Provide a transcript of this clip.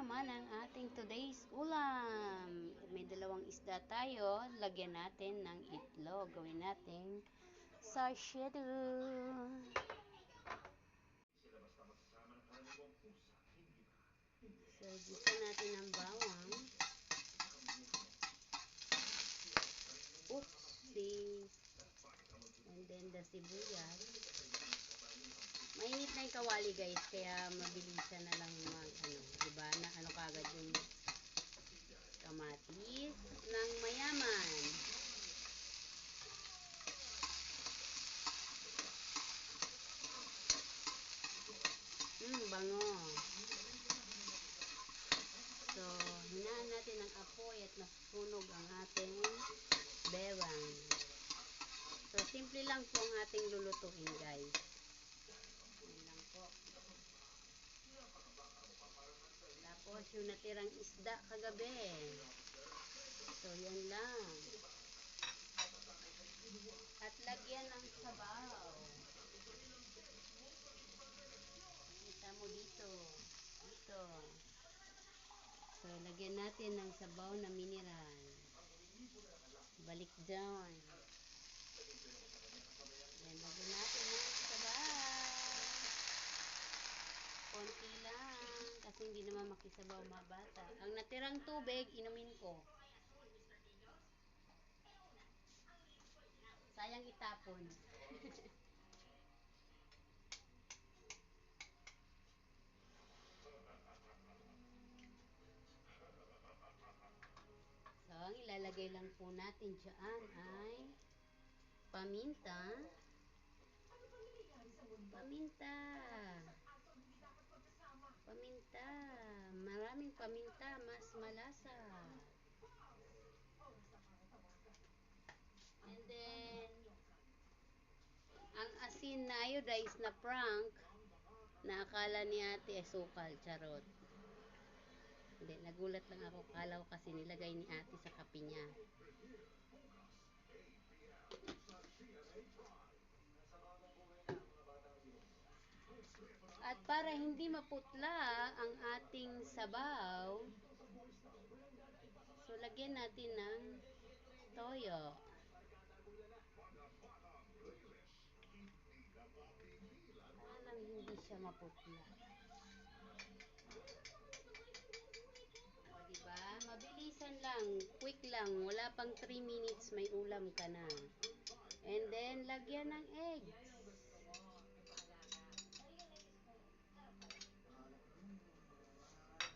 naman ang ating today's ulam. May dalawang isda tayo. Lagyan natin ng itlog. Gawin natin sashado. So, gisa natin ang bawang. Oopsie. And then the sibuyas. Mainit na yung kawali guys, kaya mabilisan na lang diba? Na kagad yung kamatis ng mayaman. Bango. So, hinaan natin ang apoy at nasusunog ang ating bewang. So, simple lang po ang ating lulutuin guys. Yan lang po. Tapos, yung natirang isda kagabi. So, yan lang. At lagyan ng sabaw. Kita mo dito. Dito. So, lagyan natin ng sabaw na mineral. Balik dyan. Then, lagyan natin ng sabaw. Konti lang. Kasi hindi naman makisabaw mga bata. Ang natirang tubig, inumin ko. Sayang itapon. So, ang ilalagay lang po natin dyan ay paminta. Paminta. Paminta. Maraming paminta, mas malasa. And then, ang asin na iodized na prank, na akala ni ate sukal, charot. Hindi, nagulat lang ako. Akala ko kasi nilagay ni ate sa kape niya. At para hindi maputla ang ating sabaw, so lagyan natin ng toyo. Para lang hindi siya maputla. O diba? Mabilisan lang, quick lang, wala pang 3 minutes may ulam ka na. And then lagyan ng eggs.